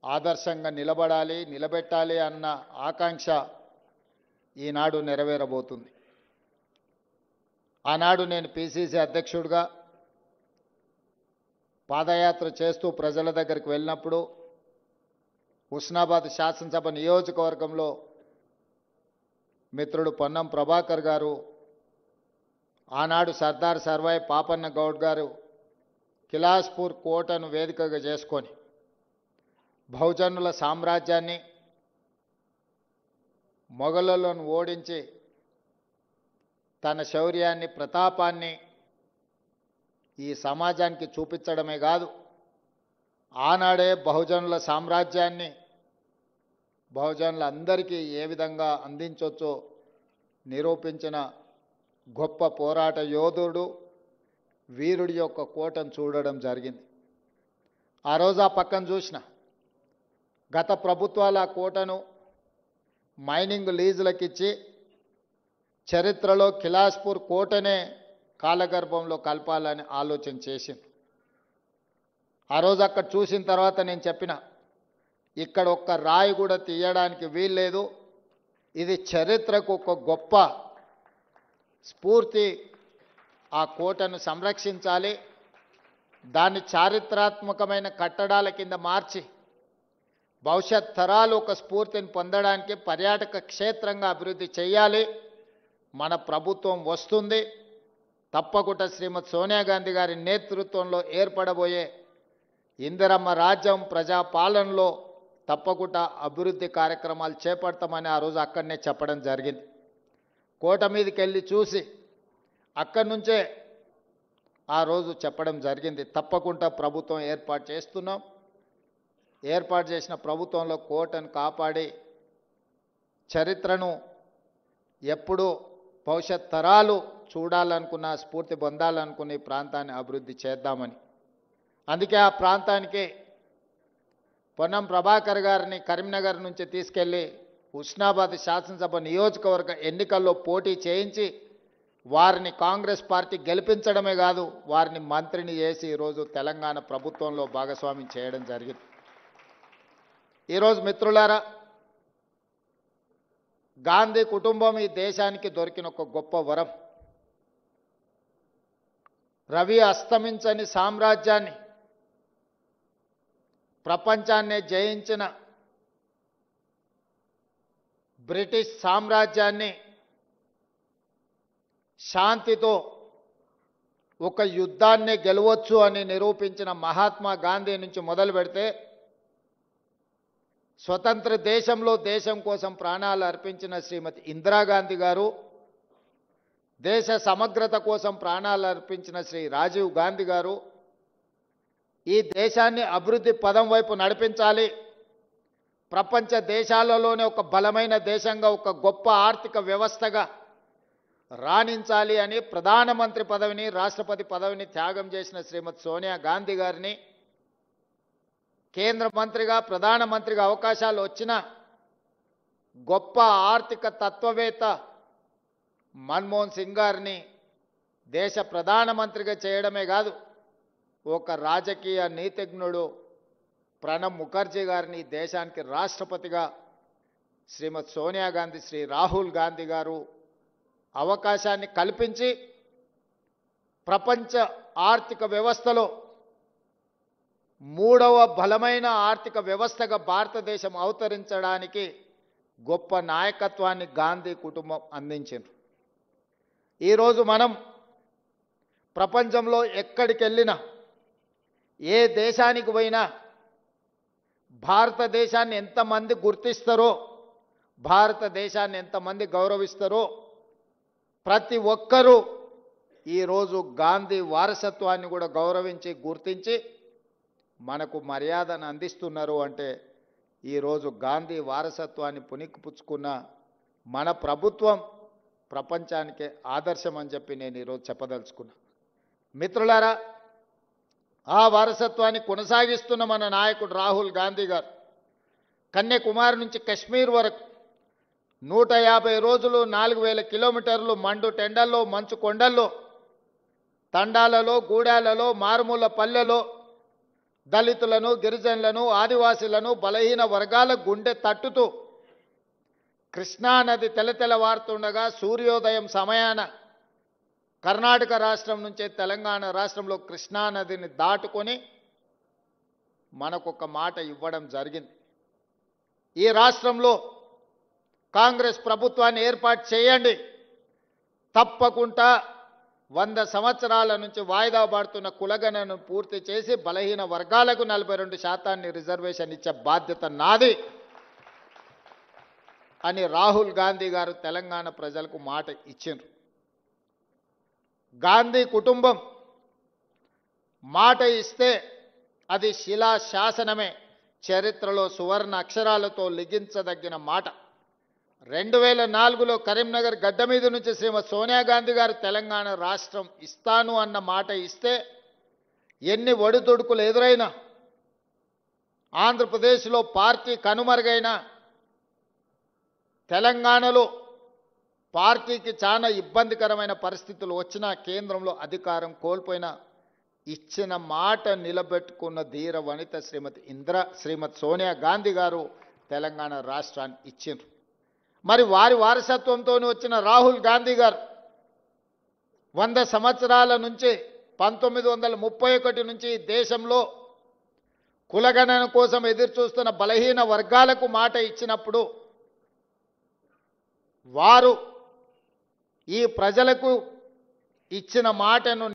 ఆదర్శంగా నిలబడాలి, నిలబెట్టాలి అన్న ఆకాంక్ష ఈనాడు నెరవేరబోతుంది. ఆనాడు నేను పిసిసి అధ్యక్షుడిగా పాదయాత్ర చేస్తూ ప్రజల దగ్గరికి వెళ్ళినప్పుడు హుస్నాబాద్ శాసనసభ నియోజకవర్గంలో మిత్రుడు పొన్నం ప్రభాకర్ గారు, ఆనాడు సర్దార్ సర్వాయి పాపన్న గౌడ్ గారు కిలాస్పూర్ కోటను వేదికగా చేసుకొని బహుజనుల సామ్రాజ్యాన్ని, మొఘలులను ఓడించి తన శౌర్యాన్ని, ప్రతాపాన్ని ఈ సమాజానికి చూపించడమే కాదు, ఆనాడే బహుజనుల సామ్రాజ్యాన్ని బహుజనులందరికీ ఏ విధంగా అందించవచ్చో నిరూపించిన గొప్ప పోరాట యోధుడు, వీరుడి యొక్క కోటను చూడడం జరిగింది. ఆ రోజు ఆ పక్కన చూసిన గత ప్రభుత్వాల కోటను మైనింగ్ లీజులకిచ్చి చరిత్రలో కిలాస్పూర్ కోటనే కాలగర్భంలో కలపాలని ఆలోచన చేసింది. ఆ రోజు అక్కడ చూసిన తర్వాత నేను చెప్పిన, ఇక్కడ ఒక్క రాయి కూడా తీయడానికి వీల్లేదు, ఇది చరిత్రకు ఒక గొప్ప స్ఫూర్తి, ఆ కోటను సంరక్షించాలి, దాన్ని చారిత్రాత్మకమైన కట్టడాల కింద మార్చి భవిష్యత్ తరాలు ఒక స్ఫూర్తిని పొందడానికి పర్యాటక క్షేత్రంగా అభివృద్ధి చేయాలి. మన ప్రభుత్వం వస్తుంది, తప్పకుండా శ్రీమతి సోనియా గాంధీ గారి నేతృత్వంలో ఏర్పడబోయే ఇందిరమ్మ రాజ్యం ప్రజాపాలనలో తప్పకుండా అభివృద్ధి కార్యక్రమాలు చేపడతామని ఆ రోజు అక్కడనే చెప్పడం జరిగింది. కోట మీదకి వెళ్ళి చూసి అక్కడి నుంచే ఆ రోజు చెప్పడం జరిగింది, తప్పకుండా ప్రభుత్వం ఏర్పాటు చేస్తున్నాం, ఏర్పాటు చేసిన ప్రభుత్వంలో కోటను కాపాడి చరిత్రను ఎప్పుడూ భవిష్యత్ తరాలు చూడాలనుకున్న, స్ఫూర్తి పొందాలనుకున్న ఈ ప్రాంతాన్ని అభివృద్ధి చేద్దామని. అందుకే ఆ ప్రాంతానికి పొన్నం ప్రభాకర్ గారిని కరీంనగర్ నుంచి తీసుకెళ్ళి హుస్నాబాద్ శాసనసభ నియోజకవర్గ ఎన్నికల్లో పోటీ చేయించి వారిని కాంగ్రెస్ పార్టీ గెలిపించడమే కాదు, వారిని మంత్రిని చేసి ఈరోజు తెలంగాణ ప్రభుత్వంలో భాగస్వామ్యం చేయడం జరిగింది. ఈరోజు మిత్రులారా, గాంధీ కుటుంబం ఈ దేశానికి దొరికిన ఒక గొప్ప వరం. రవి అస్తమించని సామ్రాజ్యాన్ని, ప్రపంచాన్నే జయించిన బ్రిటిష్ సామ్రాజ్యాన్ని శాంతితో ఒక యుద్ధాన్ని గెలవచ్చు అని నిరూపించిన మహాత్మా గాంధీ నుంచి మొదలు పెడితే స్వతంత్ర దేశంలో దేశం కోసం ప్రాణాలు అర్పించిన శ్రీమతి ఇందిరాగాంధీ గారు, దేశ సమగ్రత కోసం ప్రాణాలు అర్పించిన శ్రీ రాజీవ్ గాంధీ గారు, ఈ దేశాన్ని అభివృద్ధి పదం వైపు నడిపించాలి, ప్రపంచ దేశాలలోనే ఒక బలమైన దేశంగా, ఒక గొప్ప ఆర్థిక వ్యవస్థగా రాణించాలి అని ప్రధానమంత్రి పదవిని, రాష్ట్రపతి పదవిని త్యాగం చేసిన శ్రీమతి సోనియా గాంధీ గారిని కేంద్ర మంత్రిగా, ప్రధానమంత్రిగా అవకాశాలు వచ్చిన గొప్ప ఆర్థిక తత్వవేత్త మన్మోహన్ సింగ్ గారిని దేశ ప్రధానమంత్రిగా చేయడమే కాదు, ఒక రాజకీయ నీతిజ్ఞుడు ప్రణబ్ ముఖర్జీ గారిని దేశానికి రాష్ట్రపతిగా శ్రీమతి సోనియా గాంధీ, శ్రీ రాహుల్ గాంధీ గారు అవకాశాన్ని కల్పించి ప్రపంచ ఆర్థిక వ్యవస్థలో మూడవ బలమైన ఆర్థిక వ్యవస్థగా భారతదేశం అవతరించడానికి గొప్ప నాయకత్వాన్ని గాంధీ కుటుంబం అందించింది. ఈరోజు మనం ప్రపంచంలో ఎక్కడికి వెళ్ళినా, ఏ దేశానికి పోయినా భారతదేశాన్ని ఎంతమంది గుర్తిస్తారో, భారతదేశాన్ని ఎంతమంది గౌరవిస్తారో, ప్రతి ఒక్కరూ ఈరోజు గాంధీ వారసత్వాన్ని కూడా గౌరవించి, గుర్తించి మనకు మర్యాదను అందిస్తున్నారు. అంటే ఈరోజు గాంధీ వారసత్వాన్ని పుణికిపుచ్చుకున్న మన ప్రభుత్వం ప్రపంచానికే ఆదర్శం అని చెప్పి నేను ఈరోజు చెప్పదలుచుకున్నా. మిత్రులారా, ఆ వారసత్వాన్ని కొనసాగిస్తున్న మన నాయకుడు రాహుల్ గాంధీ గారు కన్యాకుమారి నుంచి కశ్మీర్ వరకు 150 రోజులు 4000 కిలోమీటర్లు మండు టెండల్లో, మంచు కొండల్లో, తండాలలో, గూడాలలో, మారుమూల పల్లెలో దళితులను, గిరిజనులను, ఆదివాసీలను, బలహీన వర్గాల గుండె తట్టుతూ కృష్ణానది తెలతెలవారుతుండగా సూర్యోదయం సమయాన కర్ణాటక రాష్ట్రం నుంచే తెలంగాణ రాష్ట్రంలో కృష్ణానదిని దాటుకొని మనకొక మాట ఇవ్వడం జరిగింది. ఈ రాష్ట్రంలో కాంగ్రెస్ ప్రభుత్వాన్ని ఏర్పాటు చేయండి, తప్పకుండా 100 సంవత్సరాల నుంచి వాయిదా పడుతున్న కులగణను పూర్తి చేసి బలహీన వర్గాలకు 42% రిజర్వేషన్ ఇచ్చే బాధ్యత నాది అని రాహుల్ గాంధీ గారు తెలంగాణ ప్రజలకు మాట ఇచ్చిండ్రు. గాంధీ కుటుంబం మాట ఇస్తే అది శిలా శాసనమే, చరిత్రలో సువర్ణ అక్షరాలతో లిఖించదగిన మాట. 2004లో కరీంనగర్ గడ్డ మీద నుంచి శ్రీమతి సోనియా గాంధీ గారు తెలంగాణ రాష్ట్రం ఇస్తాను అన్న మాట ఇస్తే ఎన్ని ఒడిదుడుకులు ఎదురైనా, ఆంధ్రప్రదేశ్లో పార్టీ కనుమరుగైనా, తెలంగాణలో పార్టీకి చాలా ఇబ్బందికరమైన పరిస్థితులు వచ్చినా, కేంద్రంలో అధికారం కోల్పోయినా ఇచ్చిన మాట నిలబెట్టుకున్న ధీర వనిత శ్రీమతి సోనియా గాంధీ గారు తెలంగాణ రాష్ట్రాన్ని ఇచ్చిండ్రు. మరి వారి వారసత్వంతో వచ్చిన రాహుల్ గాంధీ గారు 100 సంవత్సరాల నుంచి 1931 నుంచి దేశంలో కులగణన కోసం ఎదురుచూస్తున్న బలహీన వర్గాలకు మాట ఇచ్చినప్పుడు వారు ఈ ప్రజలకు ఇచ్చిన మాటను